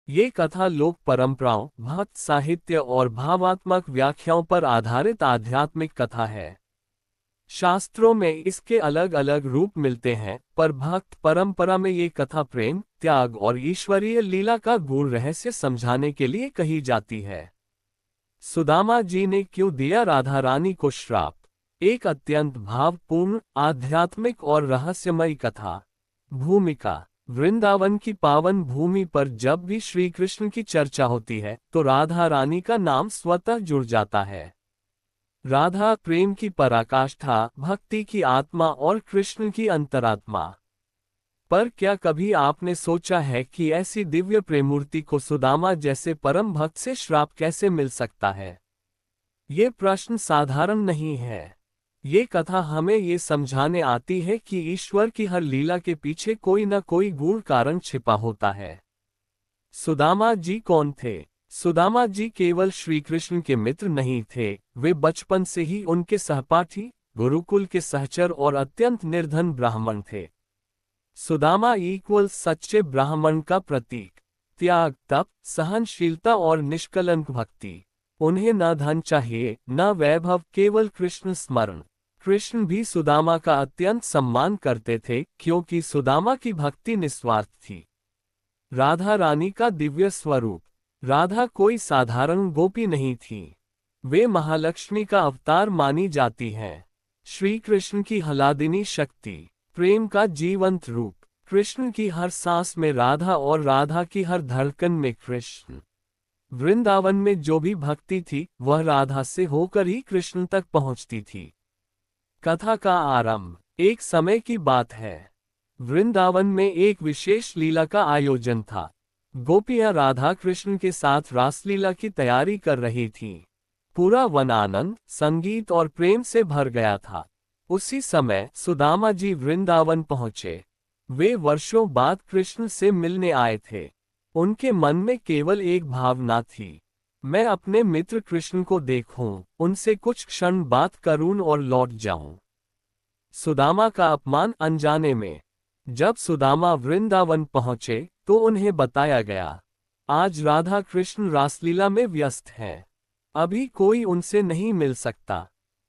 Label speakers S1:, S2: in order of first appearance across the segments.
S1: ये कथा लोक परंपराओं, भक्त साहित्य और भावात्मक व्याख्याओं पर आधारित आध्यात्मिक कथा है। शास्त्रों में इसके अलग अलग रूप मिलते हैं, पर भक्त परंपरा में ये कथा प्रेम, त्याग और ईश्वरीय लीला का गूढ़ रहस्य समझाने के लिए कही जाती है। सुदामा जी ने क्यों दिया राधा रानी को श्राप? एक अत्यंत भावपूर्ण, आध्यात्मिक और रहस्यमयी कथा। भूमिका। वृंदावन की पावन भूमि पर जब भी श्री कृष्ण की चर्चा होती है तो राधा रानी का नाम स्वतः जुड़ जाता है। राधा प्रेम की पराकाष्ठा, भक्ति की आत्मा और कृष्ण की अंतरात्मा। पर क्या कभी आपने सोचा है कि ऐसी दिव्य प्रेमूर्ति को सुदामा जैसे परम भक्त से श्राप कैसे मिल सकता है? ये प्रश्न साधारण नहीं है। ये कथा हमें ये समझाने आती है कि ईश्वर की हर लीला के पीछे कोई न कोई गूढ़ कारण छिपा होता है। सुदामा जी कौन थे? सुदामा जी केवल श्री कृष्ण के मित्र नहीं थे, वे बचपन से ही उनके सहपाठी, गुरुकुल के सहचर और अत्यंत निर्धन ब्राह्मण थे। सुदामा इक्वल सच्चे ब्राह्मण का प्रतीक। त्याग, तप, सहनशीलता और निष्कलंक भक्ति। उन्हें न धन चाहिए, न वैभव, केवल कृष्ण स्मरण। कृष्ण भी सुदामा का अत्यंत सम्मान करते थे, क्योंकि सुदामा की भक्ति निस्वार्थ थी। राधा रानी का दिव्य स्वरूप। राधा कोई साधारण गोपी नहीं थी। वे महालक्ष्मी का अवतार मानी जाती हैं। श्री कृष्ण की हलादिनी शक्ति, प्रेम का जीवंत रूप। कृष्ण की हर सांस में राधा और राधा की हर धड़कन में कृष्ण। वृंदावन में जो भी भक्ति थी वह राधा से होकर ही कृष्ण तक पहुंचती थी। कथा का आरंभ। एक समय की बात है। वृंदावन में एक विशेष लीला का आयोजन था। गोपियां राधा कृष्ण के साथ रासलीला की तैयारी कर रही थीं। पूरा वन आनंद, संगीत और प्रेम से भर गया था। उसी समय सुदामा जी वृंदावन पहुंचे। वे वर्षों बाद कृष्ण से मिलने आए थे। उनके मन में केवल एक भावना थी, मैं अपने मित्र कृष्ण को देखूं, उनसे कुछ क्षण बात करूं और लौट जाऊं। सुदामा का अपमान अनजाने में। जब सुदामा वृंदावन पहुंचे तो उन्हें बताया गया, आज राधा कृष्ण रासलीला में व्यस्त हैं, अभी कोई उनसे नहीं मिल सकता।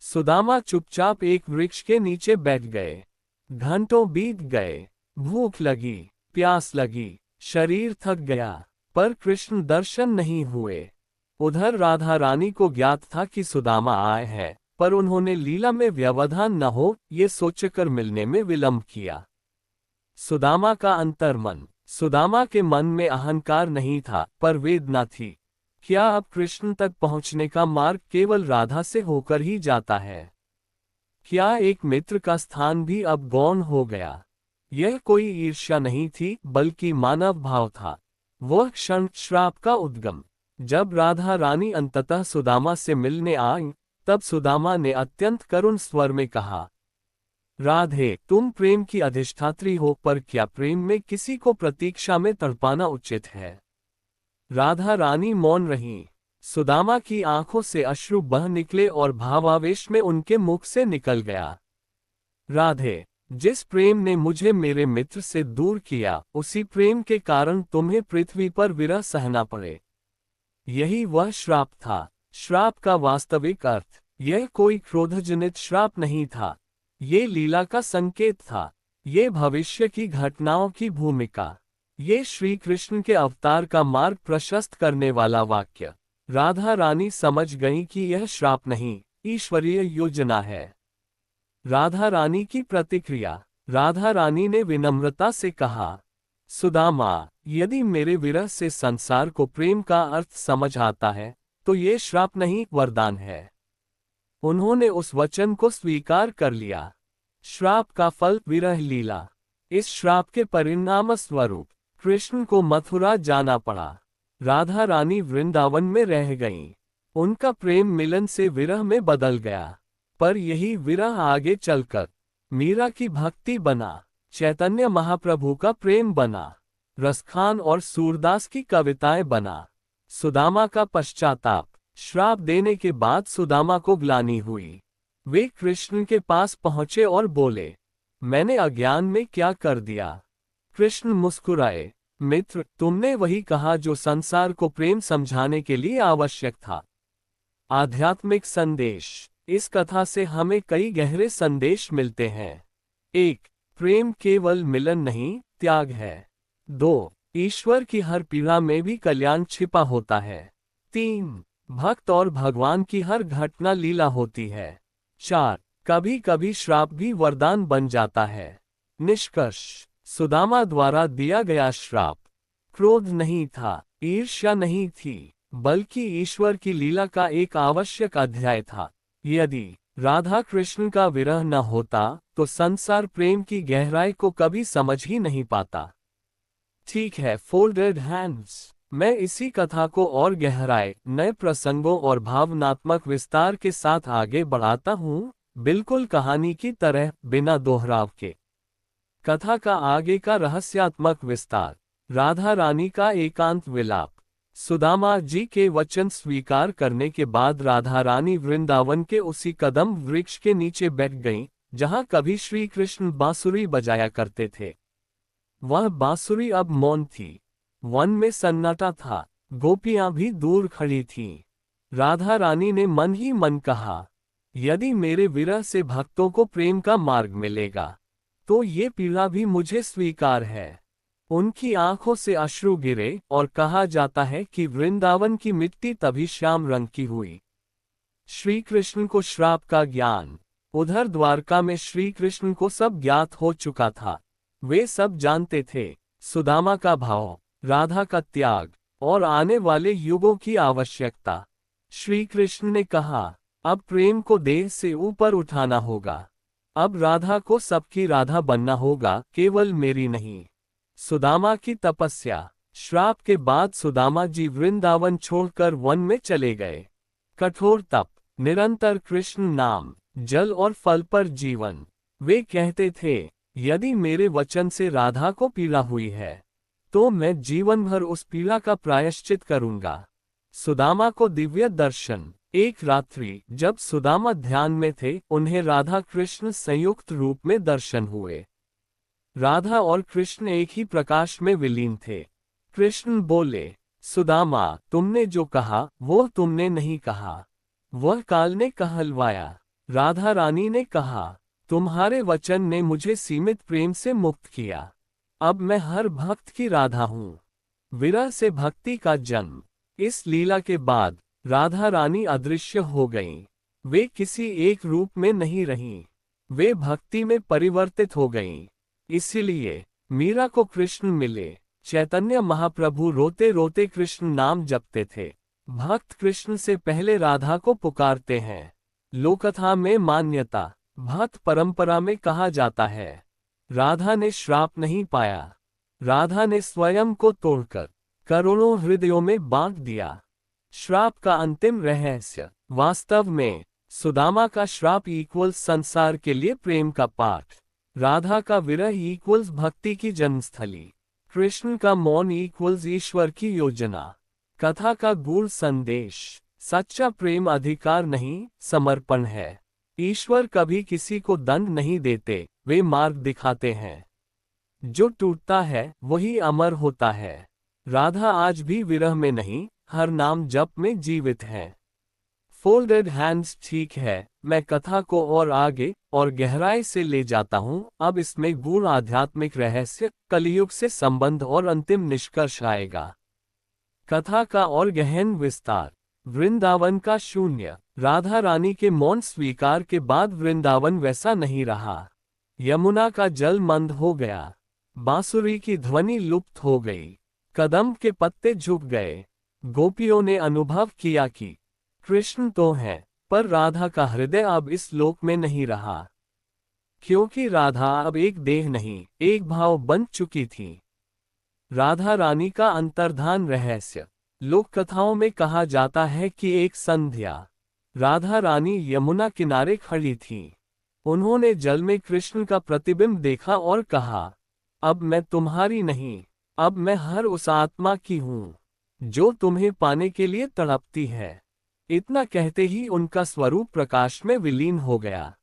S1: सुदामा चुपचाप एक वृक्ष के नीचे बैठ गए। घंटों बीत गए। भूख लगी, प्यास लगी, शरीर थक गया, पर कृष्ण दर्शन नहीं हुए। उधर राधा रानी को ज्ञात था कि सुदामा आए हैं, पर उन्होंने लीला में व्यवधान न हो ये सोचकर मिलने में विलंब किया। सुदामा का अंतर्मन। सुदामा के मन में अहंकार नहीं था, पर वेदना थी। क्या अब कृष्ण तक पहुंचने का मार्ग केवल राधा से होकर ही जाता है? क्या एक मित्र का स्थान भी अब गौण हो गया? यह कोई ईर्ष्या नहीं थी, बल्कि मानव भाव था। वह क्षण श्राप का उद्गम। जब राधा रानी अंततः सुदामा से मिलने आई, तब सुदामा ने अत्यंत करुण स्वर में कहा, राधे, तुम प्रेम की अधिष्ठात्री हो, पर क्या प्रेम में किसी को प्रतीक्षा में तड़पाना उचित है? राधा रानी मौन रहीं। सुदामा की आंखों से अश्रु बह निकले और भावावेश में उनके मुख से निकल गया, राधे, जिस प्रेम ने मुझे मेरे मित्र से दूर किया, उसी प्रेम के कारण तुम्हें पृथ्वी पर विरह सहना पड़े। यही वह श्राप था। श्राप का वास्तविक अर्थ। यह कोई क्रोधजनित श्राप नहीं था। ये लीला का संकेत था। ये भविष्य की घटनाओं की भूमिका। ये श्री कृष्ण के अवतार का मार्ग प्रशस्त करने वाला वाक्य। राधा रानी समझ गई कि यह श्राप नहीं, ईश्वरीय योजना है। राधा रानी की प्रतिक्रिया। राधा रानी ने विनम्रता से कहा, सुदामा, यदि मेरे विरह से संसार को प्रेम का अर्थ समझ आता है, तो ये श्राप नहीं, वरदान है। उन्होंने उस वचन को स्वीकार कर लिया। श्राप का फल विरह लीला। इस श्राप के परिणाम स्वरूप कृष्ण को मथुरा जाना पड़ा। राधा रानी वृंदावन में रह गईं। उनका प्रेम मिलन से विरह में बदल गया, पर यही विरह आगे चलकर मीरा की भक्ति बना, चैतन्य महाप्रभु का प्रेम बना, रसखान और सूरदास की कविताएं बना। सुदामा का पश्चाताप। श्राप देने के बाद सुदामा को ग्लानि हुई। वे कृष्ण के पास पहुंचे और बोले, मैंने अज्ञान में क्या कर दिया? कृष्ण मुस्कुराए, मित्र, तुमने वही कहा जो संसार को प्रेम समझाने के लिए आवश्यक था। आध्यात्मिक संदेश। इस कथा से हमें कई गहरे संदेश मिलते हैं। 1. प्रेम केवल मिलन नहीं, त्याग है। 2. ईश्वर की हर पीड़ा में भी कल्याण छिपा होता है। 3. भक्त और भगवान की हर घटना लीला होती है। 4. कभी कभी श्राप भी वरदान बन जाता है। निष्कर्ष। सुदामा द्वारा दिया गया श्राप क्रोध नहीं था, ईर्ष्या नहीं थी, बल्कि ईश्वर की लीला का एक आवश्यक अध्याय था। यदि राधा कृष्ण का विरह न होता तो संसार प्रेम की गहराई को कभी समझ ही नहीं पाता। ठीक है, फोल्डेड हैंड्स। मैं इसी कथा को और गहराई, नए प्रसंगों और भावनात्मक विस्तार के साथ आगे बढ़ाता हूँ, बिल्कुल कहानी की तरह, बिना दोहराव के। कथा का आगे का रहस्यात्मक विस्तार। राधा रानी का एकांत विलाप। सुदामा जी के वचन स्वीकार करने के बाद राधा रानी वृंदावन के उसी कदम वृक्ष के नीचे बैठ गईं, जहां कभी श्री कृष्ण बांसुरी बजाया करते थे। वह बांसुरी अब मौन थी। वन में सन्नाटा था, गोपियां भी दूर खड़ी थीं। राधा रानी ने मन ही मन कहा, यदि मेरे विरह से भक्तों को प्रेम का मार्ग मिलेगा तो ये पीड़ा भी मुझे स्वीकार है। उनकी आंखों से अश्रु गिरे और कहा जाता है कि वृंदावन की मिट्टी तभी श्याम रंग की हुई। श्री कृष्ण को श्राप का ज्ञान। उधर द्वारका में श्री कृष्ण को सब ज्ञात हो चुका था। वे सब जानते थे सुदामा का भाव, राधा का त्याग और आने वाले युगों की आवश्यकता। श्री कृष्ण ने कहा, अब प्रेम को देह से ऊपर उठाना होगा। अब राधा को सबकी राधा बनना होगा, केवल मेरी नहीं। सुदामा की तपस्या। श्राप के बाद सुदामा जी वृंदावन छोड़कर वन में चले गए। कठोर तप, निरंतर कृष्ण नाम, जल और फल पर जीवन। वे कहते थे, यदि मेरे वचन से राधा को पीड़ा हुई है तो मैं जीवन भर उस पीड़ा का प्रायश्चित करूंगा। सुदामा को दिव्य दर्शन। एक रात्रि जब सुदामा ध्यान में थे, उन्हें राधा कृष्ण संयुक्त रूप में दर्शन हुए। राधा और कृष्ण एक ही प्रकाश में विलीन थे। कृष्ण बोले, सुदामा, तुमने जो कहा वो तुमने नहीं कहा, वह काल ने कहलवाया। राधा रानी ने कहा, तुम्हारे वचन ने मुझे सीमित प्रेम से मुक्त किया। अब मैं हर भक्त की राधा हूँ। विरह से भक्ति का जन्म। इस लीला के बाद राधा रानी अदृश्य हो गईं। वे किसी एक रूप में नहीं रहीं। वे भक्ति में परिवर्तित हो गईं। इसीलिए मीरा को कृष्ण मिले। चैतन्य महाप्रभु रोते रोते कृष्ण नाम जपते थे। भक्त कृष्ण से पहले राधा को पुकारते हैं। लोककथा में मान्यता। भक्त परंपरा में कहा जाता है, राधा ने श्राप नहीं पाया। राधा ने स्वयं को तोड़कर करोड़ों हृदयों में बांट दिया। श्राप का अंतिम रहस्य। वास्तव में सुदामा का श्राप इक्वल्स संसार के लिए प्रेम का पाठ। राधा का विरह इक्वल्स भक्ति की जन्मस्थली। कृष्ण का मौन इक्वल्स ईश्वर की योजना। कथा का गूढ़ संदेश। सच्चा प्रेम अधिकार नहीं, समर्पण है। ईश्वर कभी किसी को दंड नहीं देते, वे मार्ग दिखाते हैं। जो टूटता है वही अमर होता है। राधा आज भी विरह में नहीं, हर नाम जप में जीवित है। Folded hands. ठीक है, मैं कथा को और आगे और गहराई से ले जाता हूँ। अब इसमें गूढ़ आध्यात्मिक रहस्य, कलियुग से संबंध और अंतिम निष्कर्ष आएगा। कथा का और गहन विस्तार। वृंदावन का शून्य। राधा रानी के मौन स्वीकार के बाद वृंदावन वैसा नहीं रहा। यमुना का जल मंद हो गया। बांसुरी की ध्वनि लुप्त हो गई। कदम के पत्ते झुक गए। गोपियों ने अनुभव किया कि कृष्ण तो है, पर राधा का हृदय अब इस लोक में नहीं रहा। क्योंकि राधा अब एक देह नहीं, एक भाव बन चुकी थी। राधा रानी का अंतर्धान रहस्य। लोक कथाओं में कहा जाता है कि एक संध्या राधा रानी यमुना किनारे खड़ी थीं। उन्होंने जल में कृष्ण का प्रतिबिंब देखा और कहा, अब मैं तुम्हारी नहीं, अब मैं हर उस आत्मा की हूँ जो तुम्हें पाने के लिए तड़पती है। इतना कहते ही उनका स्वरूप प्रकाश में विलीन हो गया।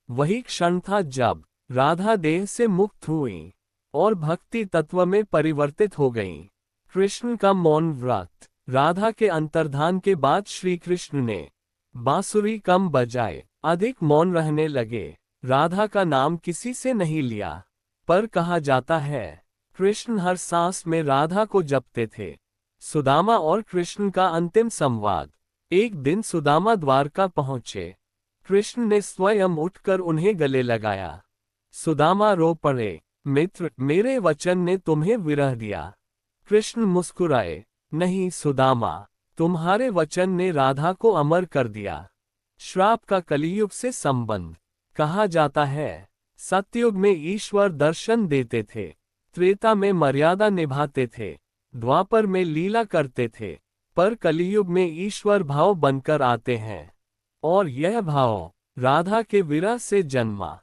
S1: वही क्षण था जब राधा देह से मुक्त हुई। और भक्ति तत्व में परिवर्तित हो गईं। कृष्ण का मौन व्रत। राधा के अंतर्धान के बाद श्री कृष्ण ने बांसुरी कम बजाए, अधिक मौन रहने लगे। राधा का नाम किसी से नहीं लिया, पर कहा जाता है कृष्ण हर सांस में राधा को जपते थे। सुदामा और कृष्ण का अंतिम संवाद। एक दिन सुदामा द्वारका पहुंचे। कृष्ण ने स्वयं उठकर उन्हें गले लगाया। सुदामा रो पड़े, मित्र, मेरे वचन ने तुम्हें विरह दिया। कृष्ण मुस्कुराए, नहीं सुदामा, तुम्हारे वचन ने राधा को अमर कर दिया। श्राप का कलियुग से संबंध। कहा जाता है सतयुग में ईश्वर दर्शन देते थे, त्रेता में मर्यादा निभाते थे, द्वापर में लीला करते थे, पर कलियुग में ईश्वर भाव बनकर आते हैं, और यह भाव राधा के विरह से जन्मा।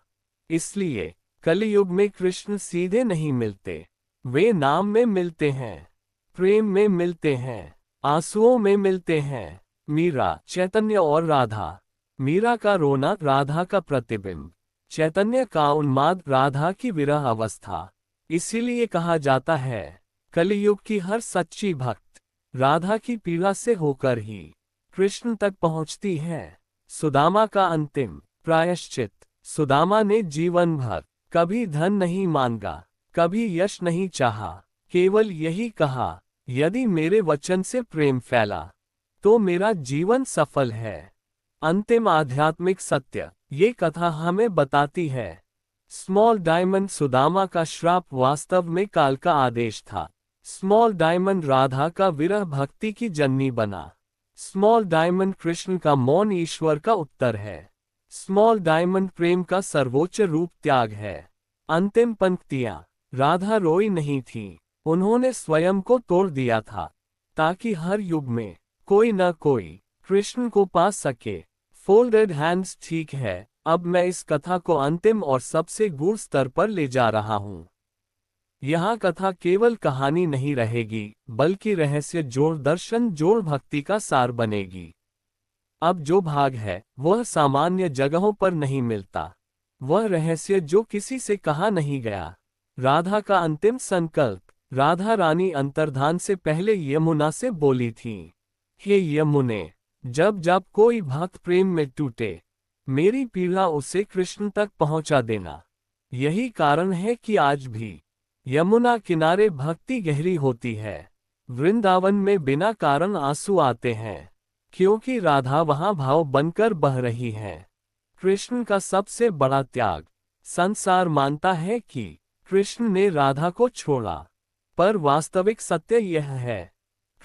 S1: इसलिए कलियुग में कृष्ण सीधे नहीं मिलते, वे नाम में मिलते हैं, प्रेम में मिलते हैं, आंसुओं में मिलते हैं। मीरा, चैतन्य और राधा। मीरा का रोना राधा का प्रतिबिंब, चैतन्य का उन्माद राधा की विरह अवस्था। इसीलिए कहा जाता है कलियुग की हर सच्ची भक्त राधा की पीड़ा से होकर ही कृष्ण तक पहुंचती है। सुदामा का अंतिम प्रायश्चित। सुदामा ने जीवन भर कभी धन नहीं मांगा, कभी यश नहीं चाहा, केवल यही कहा, यदि मेरे वचन से प्रेम फैला तो मेरा जीवन सफल है। अंतिम आध्यात्मिक सत्य। ये कथा हमें बताती है स्मॉल डायमंड सुदामा का श्राप वास्तव में काल का आदेश था। स्मॉल डायमंड राधा का विरह भक्ति की जननी बना। स्मॉल डायमंड कृष्ण का मौन ईश्वर का उत्तर है। स्मॉल डायमंड प्रेम का सर्वोच्च रूप त्याग है। अंतिम पंक्तियां। राधा रोई नहीं थी, उन्होंने स्वयं को तोड़ दिया था, ताकि हर युग में कोई न कोई कृष्ण को पा सके। Folded hands. ठीक है, अब मैं इस कथा को अंतिम और सबसे गूढ़ स्तर पर ले जा रहा हूं। यहाँ कथा केवल कहानी नहीं रहेगी, बल्कि रहस्य जोड़ दर्शन जोड़ भक्ति का सार बनेगी। अब जो भाग है वह सामान्य जगहों पर नहीं मिलता, वह रहस्य जो किसी से कहा नहीं गया। राधा का अंतिम संकल्प। राधा रानी अंतर्धान से पहले यमुना से बोली थी, हे यमुने, जब जब कोई भक्त प्रेम में टूटे, मेरी पीड़ा उसे कृष्ण तक पहुंचा देना। यही कारण है कि आज भी यमुना किनारे भक्ति गहरी होती है। वृंदावन में बिना कारण आंसू आते हैं, क्योंकि राधा वहां भाव बनकर बह रही है। कृष्ण का सबसे बड़ा त्याग। संसार मानता है कि कृष्ण ने राधा को छोड़ा, पर वास्तविक सत्य यह है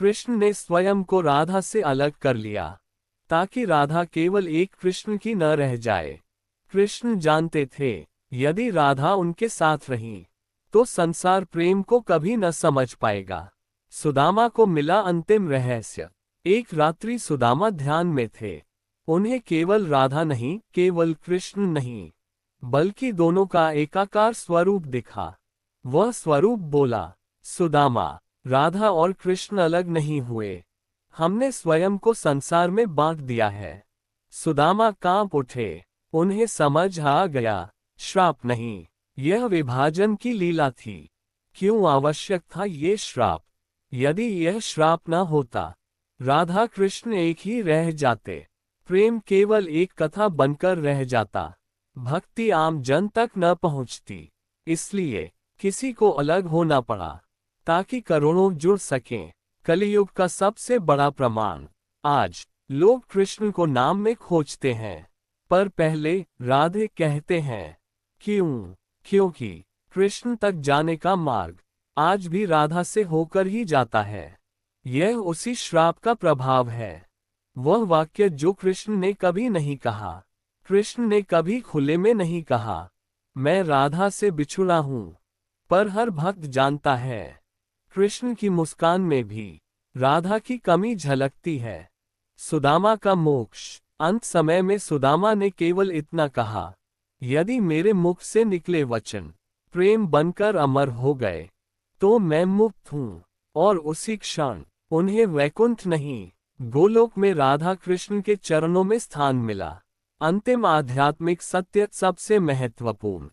S1: कृष्ण ने स्वयं को राधा से अलग कर लिया, ताकि राधा केवल एक कृष्ण की न रह जाए। कृष्ण जानते थे यदि राधा उनके साथ रही तो संसार प्रेम को कभी न समझ पाएगा। सुदामा को मिला अंतिम रहस्य। एक रात्रि सुदामा ध्यान में थे। उन्हें केवल राधा नहीं, केवल कृष्ण नहीं, बल्कि दोनों का एकाकार स्वरूप दिखा। वह स्वरूप बोला, सुदामा, राधा और कृष्ण अलग नहीं हुए, हमने स्वयं को संसार में बांट दिया है। सुदामा कांप उठे, उन्हें समझ आ गया, श्राप नहीं, यह विभाजन की लीला थी। क्यों आवश्यक था ये श्राप? यदि यह श्राप न होता, राधा कृष्ण एक ही रह जाते, प्रेम केवल एक कथा बनकर रह जाता, भक्ति आम जन तक न पहुंचती। इसलिए किसी को अलग होना पड़ा, ताकि करोड़ों जुड़ सकें। कलियुग का सबसे बड़ा प्रमाण। आज लोग कृष्ण को नाम में खोजते हैं, पर पहले राधे कहते हैं। क्यों? क्योंकि कृष्ण तक जाने का मार्ग आज भी राधा से होकर ही जाता है। यह उसी श्राप का प्रभाव है। वह वाक्य जो कृष्ण ने कभी नहीं कहा, कृष्ण ने कभी खुले में नहीं कहा, मैं राधा से बिछुड़ा हूं, पर हर भक्त जानता है कृष्ण की मुस्कान में भी राधा की कमी झलकती है। सुदामा का मोक्ष। अंत समय में सुदामा ने केवल इतना कहा, यदि मेरे मुख से निकले वचन प्रेम बनकर अमर हो गए तो मैं मुक्त हूं। और उसी क्षण उन्हें वैकुंठ नहीं, गोलोक में राधा कृष्ण के चरणों में स्थान मिला। अंतिम आध्यात्मिक सत्य सबसे महत्वपूर्ण।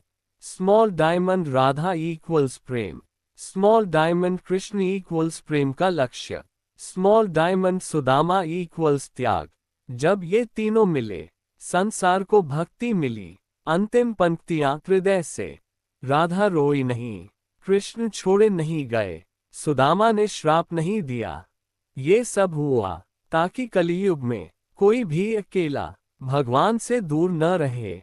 S1: स्मॉल डायमंड राधा इक्वल्स प्रेम, स्मॉल डायमंड कृष्ण इक्वल्स प्रेम का लक्ष्य, स्मॉल डायमंड सुदामा इक्वल्स त्याग। जब ये तीनों मिले, संसार को भक्ति मिली। अंतिम पंक्तियां हृदय से। राधा रोई नहीं, कृष्ण छोड़े नहीं गए, सुदामा ने श्राप नहीं दिया। ये सब हुआ ताकि कलयुग में कोई भी अकेला भगवान से दूर न रहे।